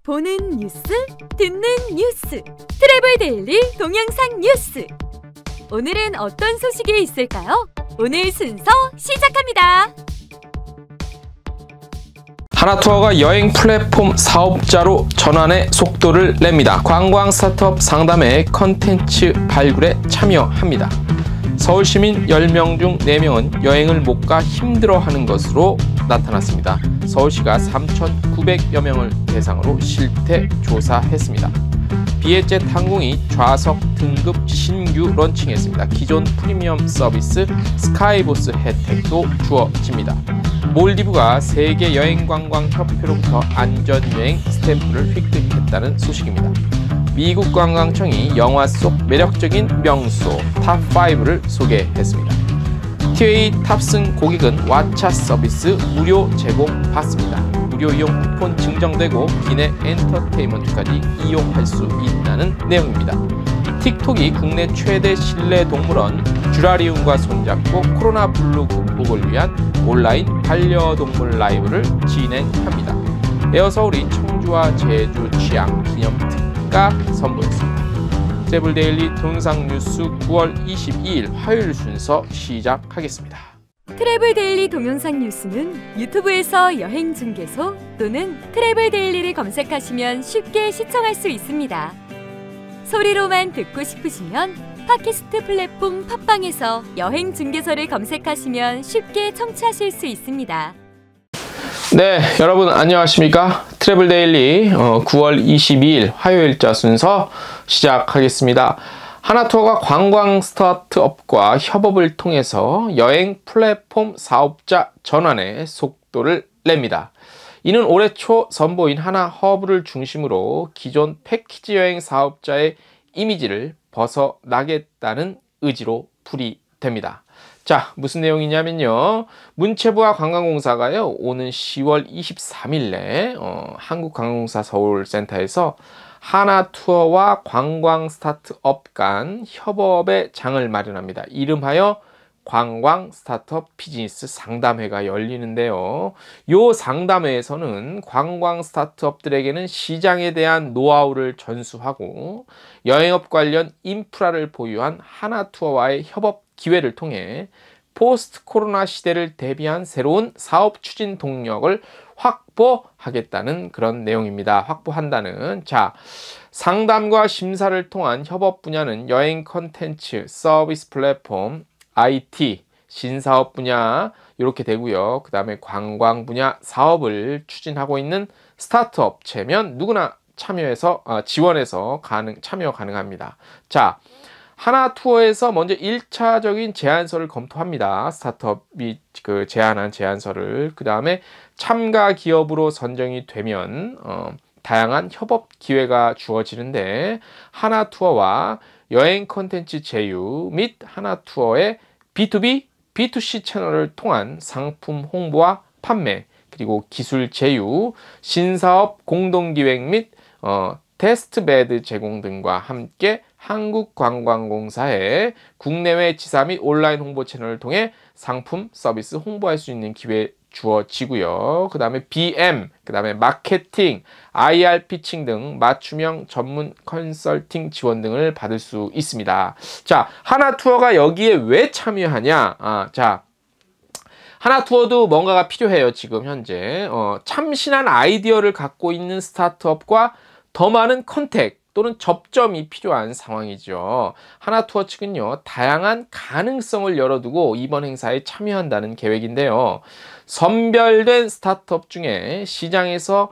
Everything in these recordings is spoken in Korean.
보는 뉴스, 듣는 뉴스, 트래블 데일리 동영상 뉴스. 오늘은 어떤 소식이 있을까요? 오늘 순서 시작합니다. 하나투어가 여행 플랫폼 사업자로 전환의 속도를 냅니다. 관광 스타트업 상담회 컨텐츠 발굴에 참여합니다. 서울시민 10명 중 4명은 여행을 못 가 힘들어하는 것으로 나타났습니다. 서울시가 3,900여 명을 대상으로 실태 조사했습니다. 비에젯 항공이 좌석 등급 신규 런칭했습니다. 기존 프리미엄 서비스 스카이보스 혜택도 주어집니다. 몰디브가 세계여행관광협회로부터 안전여행 스탬프를 획득했다는 소식입니다. 미국 관광청이 영화 속 매력적인 명소 탑5를 소개했습니다. 티웨이 탑승 고객은 왓챠 서비스 무료 제공받습니다. 무료 이용 쿠폰 증정되고 기내 엔터테인먼트까지 이용할 수 있다는 내용입니다. 틱톡이 국내 최대 실내 동물원 쥬라리움과 손잡고 코로나 블루 극복을 위한 온라인 반려동물 라이브를 진행합니다. 에어서울이 청주와 제주 취향 기념 특가 선보였습니다. 트래블 데일리 동영상 뉴스 9월 22일 화요일 순서 시작하겠습니다. 트래블 데일리 동영상 뉴스는 유튜브에서 여행 중개소 또는 트래블 데일리를 검색하시면 쉽게 시청할 수 있습니다. 소리로만 듣고 싶으시면 팟캐스트 플랫폼 팟빵에서 여행 중개소를 검색하시면 쉽게 청취하실 수 있습니다. 네, 여러분 안녕하십니까? 트래블 데일리 9월 22일 화요일자 순서 시작하겠습니다. 하나투어가 관광 스타트업과 협업을 통해서 여행 플랫폼 사업자 전환의 속도를 냅니다. 이는 올해 초 선보인 하나허브를 중심으로 기존 패키지 여행 사업자의 이미지를 벗어나겠다는 의지로 풀이됩니다. 자, 무슨 내용이냐면요. 문체부와 관광공사가요, 오는 10월 23일에 한국관광공사 서울센터에서 하나투어와 관광 스타트업 간 협업의 장을 마련합니다. 이름하여 관광 스타트업 비즈니스 상담회가 열리는데요. 이 상담회에서는 관광 스타트업들에게는 시장에 대한 노하우를 전수하고 여행업 관련 인프라를 보유한 하나투어와의 협업 기회를 통해 포스트 코로나 시대를 대비한 새로운 사업 추진 동력을 확보하겠다는 그런 내용입니다. 확보한다는. 자, 상담과 심사를 통한 협업 분야는 여행 컨텐츠, 서비스 플랫폼, IT, 신사업 분야 이렇게 되고요. 그 다음에 관광 분야 사업을 추진하고 있는 스타트업 업체면 누구나 참여해서 지원해서 참여 가능합니다. 자, 하나투어에서 먼저 1차적인 제안서를 검토합니다. 스타트업이 제안한 제안서를. 그 다음에 참가 기업으로 선정이 되면 다양한 협업 기회가 주어지는데 하나투어와 여행 컨텐츠 제휴 및 하나투어의 B2B, B2C 채널을 통한 상품 홍보와 판매, 그리고 기술 제휴, 신사업 공동기획 및 테스트베드 제공 등과 함께 한국관광공사의 국내외 지사 및 온라인 홍보 채널을 통해 상품, 서비스 홍보할 수 있는 기회 주어지고요. 그 다음에 BM, 그 다음에 마케팅, IR 피칭 등 맞춤형 전문 컨설팅 지원 등을 받을 수 있습니다. 자, 하나투어가 여기에 왜 참여하냐? 자, 하나투어도 뭔가가 필요해요. 지금 현재 참신한 아이디어를 갖고 있는 스타트업과 더 많은 컨택 또는 접점이 필요한 상황이죠. 하나투어 측은요, 다양한 가능성을 열어두고 이번 행사에 참여한다는 계획인데요. 선별된 스타트업 중에 시장에서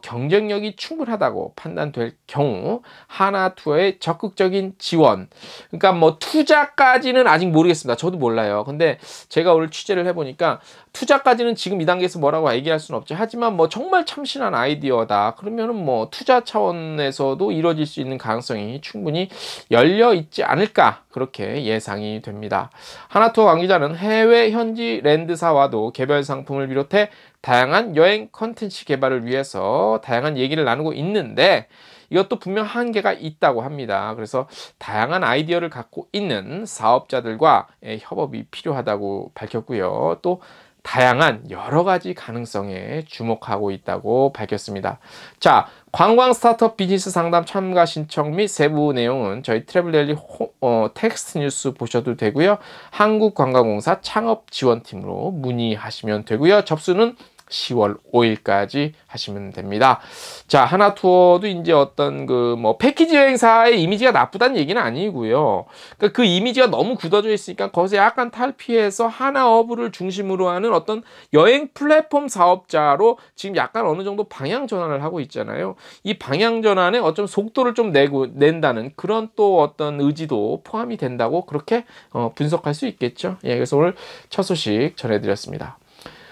경쟁력이 충분하다고 판단될 경우 하나투어의 적극적인 지원, 그러니까 뭐 투자까지는 아직 모르겠습니다. 저도 몰라요. 근데 제가 오늘 취재를 해보니까 투자까지는 지금 이 단계에서 뭐라고 얘기할 수는 없죠. 하지만 뭐 정말 참신한 아이디어다 그러면은 뭐 투자 차원에서도 이루어질 수 있는 가능성이 충분히 열려 있지 않을까, 그렇게 예상이 됩니다. 하나투어 관계자는 해외 현지 랜드사와도 개별 상품을 비롯해 다양한 여행 컨텐츠 개발을 위해서 다양한 얘기를 나누고 있는데 이것도 분명 한계가 있다고 합니다. 그래서 다양한 아이디어를 갖고 있는 사업자들과의 협업이 필요하다고 밝혔고요. 또 다양한 여러 가지 가능성에 주목하고 있다고 밝혔습니다. 자, 관광 스타트업 비즈니스 상담 참가 신청 및 세부 내용은 저희 트래블데일리 텍스트 뉴스 보셔도 되고요. 한국관광공사 창업지원팀으로 문의하시면 되고요. 접수는 10월 5일까지 하시면 됩니다. 자, 하나투어도 이제 어떤 패키지 여행사의 이미지가 나쁘다는 얘기는 아니고요. 그러니까 그 이미지가 너무 굳어져 있으니까 거기서 약간 탈피해서 하나어부를 중심으로 하는 어떤 여행 플랫폼 사업자로 지금 약간 어느 정도 방향 전환을 하고 있잖아요. 이 방향 전환에 어쩜 속도를 좀 낸다는 그런 또 어떤 의지도 포함이 된다고 그렇게 분석할 수 있겠죠. 예, 그래서 오늘 첫 소식 전해드렸습니다.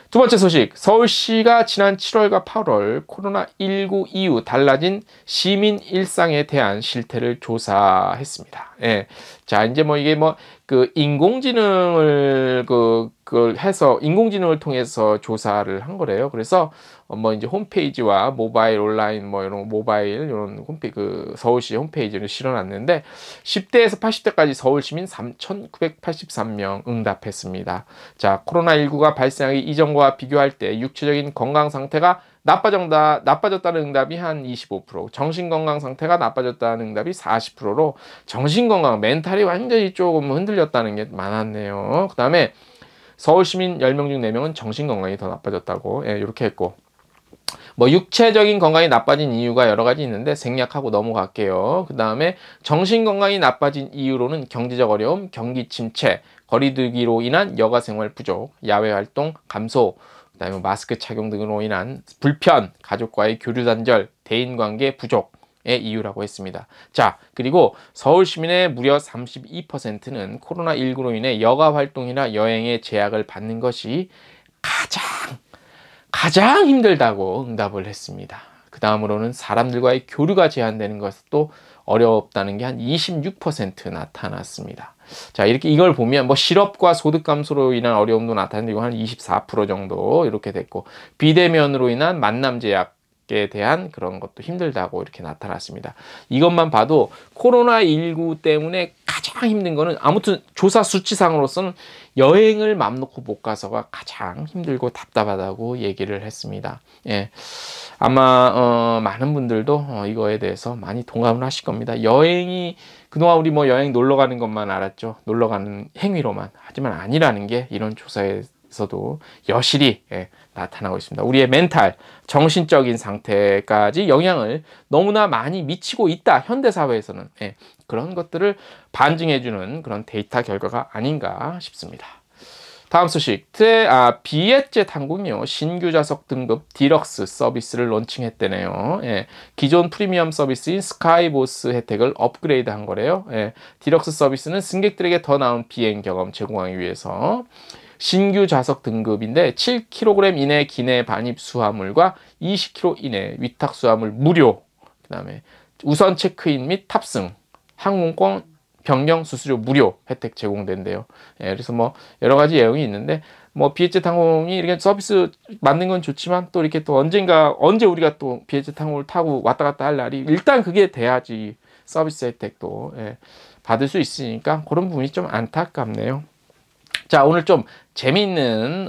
두 번째 소식, 서울시가 지난 7월과 8월 코로나19 이후 달라진 시민 일상에 대한 실태를 조사했습니다. 예. 자, 이제 이게 인공지능을 해서 인공지능을 통해서 조사를 한 거래요. 그래서 이제 홈페이지와 모바일 온라인 이런 모바일 이런 서울시 홈페이지를 실어놨는데 10대에서 80대까지 서울 시민 3,983명 응답했습니다. 자, 코로나19가 발생하기 이전과 비교할 때 육체적인 건강 상태가 나빠졌다는 응답이 한 25%, 정신건강 상태가 나빠졌다는 응답이 40%로 정신건강, 멘탈이 완전히 조금 흔들렸다는 게 많았네요. 그 다음에 서울시민 10명 중 4명은 정신건강이 더 나빠졌다고, 예, 이렇게 했고, 육체적인 건강이 나빠진 이유가 여러 가지 있는데 생략하고 넘어갈게요. 그 다음에 정신건강이 나빠진 이유로는 경제적 어려움, 경기 침체, 거리두기로 인한 여가생활 부족, 야외활동 감소, 그다음에 마스크 착용 등으로 인한 불편, 가족과의 교류 단절, 대인관계 부족의 이유라고 했습니다. 자, 그리고 서울 시민의 무려 32%는 코로나19로 인해 여가 활동이나 여행의 제약을 받는 것이 가장 힘들다고 응답을 했습니다. 그 다음으로는 사람들과의 교류가 제한되는 것도 어렵다는 게 한 26% 나타났습니다. 자, 이걸 보면 실업과 소득 감소로 인한 어려움도 나타났는데 이거 한 24% 정도 이렇게 됐고, 비대면으로 인한 만남 제약에 대한 그런 것도 힘들다고 이렇게 나타났습니다. 이것만 봐도 코로나19 때문에 가장 힘든 거는 아무튼 조사 수치상으로서는 여행을 맘 놓고 못 가서가 가장 힘들고 답답하다고 얘기를 했습니다. 예. 아마 많은 분들도 이거에 대해서 많이 동감을 하실 겁니다. 여행이 그동안 우리 여행 놀러 가는 것만 알았죠. 놀러 가는 행위로만. 하지만 아니라는 게 이런 조사에서도 여실히 나타나고 있습니다. 우리의 멘탈, 정신적인 상태까지 영향을 너무나 많이 미치고 있다. 현대사회에서는. 그런 것들을 반증해주는 그런 데이터 결과가 아닌가 싶습니다. 다음 소식, 비엣젯 항공이요, 신규 좌석 등급 디럭스 서비스를 론칭했대네요. 예, 기존 프리미엄 서비스인 스카이보스 혜택을 업그레이드 한 거래요. 예, 디럭스 서비스는 승객들에게 더 나은 비행 경험 제공하기 위해서 신규 좌석 등급인데 7kg 이내 기내 반입 수화물과 20kg 이내 위탁 수화물 무료, 그 다음에 우선 체크인 및 탑승, 항공권 변경 수수료 무료 혜택 제공된대요. 예, 그래서 여러 가지 내용이 있는데 비엣젯 항공이 이렇게 서비스 만든 건 좋지만 또 이렇게 또 언제 우리가 또 비엣젯 항공을 타고 왔다 갔다 할 날이 일단 그게 돼야지 서비스 혜택도 받을 수 있으니까 그런 부분이 좀 안타깝네요. 자, 오늘 좀 재미있는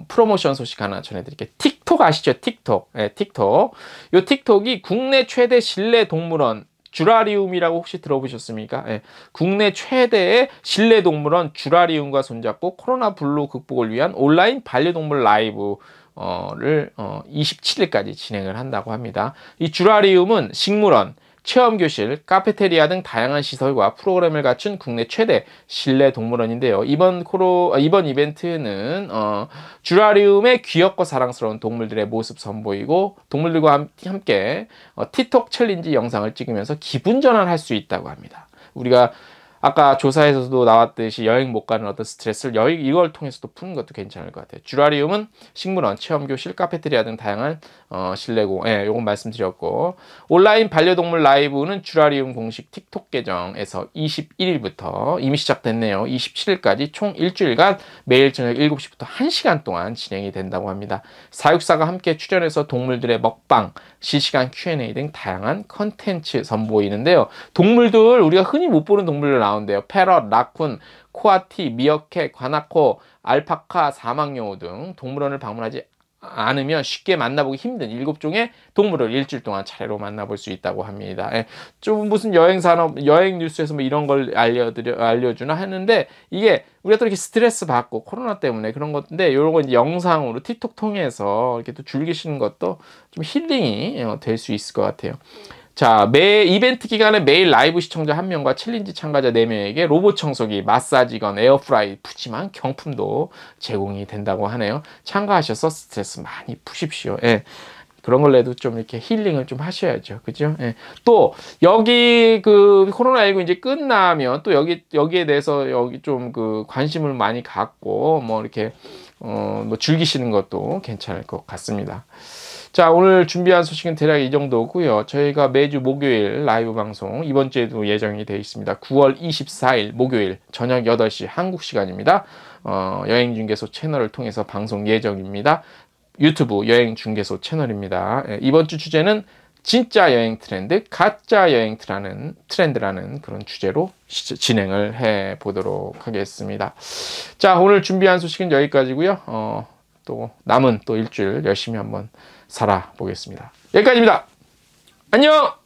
프로모션 소식 하나 전해드릴게요. 틱톡 아시죠? 틱톡. 틱톡. 요 틱톡이 국내 최대 실내 동물원 쥬라리움이라고 혹시 들어보셨습니까? 국내 최대의 실내 동물원 쥬라리움과 손잡고 코로나 블루 극복을 위한 온라인 반려동물 라이브를 27일까지 진행을 한다고 합니다. 이 쥬라리움은 식물원, 체험교실, 카페테리아 등 다양한 시설과 프로그램을 갖춘 국내 최대 실내 동물원인데요. 이번 이벤트는 쥬라리움의 귀엽고 사랑스러운 동물들의 모습 선보이고 동물들과 함께 틱톡 챌린지 영상을 찍으면서 기분 전환할 수 있다고 합니다. 우리가 아까 조사에서도 나왔듯이 여행 못 가는 어떤 스트레스를 이걸 통해서도 푸는 것도 괜찮을 것 같아요. 쥬라리움은 식물원, 체험교실, 카페테리아 등 다양한 실내공, 요건 말씀드렸고, 온라인 반려동물 라이브는 쥬라리움 공식 틱톡 계정에서 21일부터 이미 시작됐네요. 27일까지 총 일주일간 매일 저녁 7시부터 1시간 동안 진행이 된다고 합니다. 사육사가 함께 출연해서 동물들의 먹방, 실시간 Q&A 등 다양한 컨텐츠 선보이는데요. 동물들, 우리가 흔히 못 보는 동물들 나온대요. 패럿, 라쿤, 코아티, 미어캣, 관아코, 알파카, 사막여우 등 동물원을 방문하지 않으면 쉽게 만나보기 힘든 7종의 동물을 일주일 동안 차례로 만나볼 수 있다고 합니다. 예, 좀 무슨 여행 산업, 여행 뉴스에서 뭐 이런 걸 알려주나 하는데, 이게 우리가 또 이렇게 스트레스 받고 코로나 때문에 그런 건데, 이런 거 이제 영상으로 틱톡 통해서 이렇게 또 즐기시는 것도 좀 힐링이 될 수 있을 것 같아요. 자, 매 이벤트 기간에 매일 라이브 시청자 1명과 챌린지 참가자 4명에게 로봇 청소기, 마사지건, 에어프라이, 푸짐한 경품도 제공이 된다고 하네요. 참가하셔서 스트레스 많이 푸십시오. 예. 그런 걸로도 좀 이렇게 힐링을 좀 하셔야죠. 그죠? 예. 또, 여기 그 코로나19 이제 끝나면 또 여기에 대해서 여기 좀 그 관심을 많이 갖고 뭐 이렇게, 뭐 즐기시는 것도 괜찮을 것 같습니다. 자, 오늘 준비한 소식은 대략 이 정도고요. 저희가 매주 목요일 라이브 방송 이번 주에도 예정이 되어 있습니다. 9월 24일 목요일 저녁 8시 한국 시간입니다. 여행중개소 채널을 통해서 방송 예정입니다. 유튜브 여행중개소 채널입니다. 이번 주 주제는 진짜 여행 트렌드, 가짜 여행 트렌드라는 그런 주제로 진행을 해 보도록 하겠습니다. 자, 오늘 준비한 소식은 여기까지고요. 또 남은 또 일주일 열심히 한번 살아보겠습니다. 여기까지입니다. 안녕!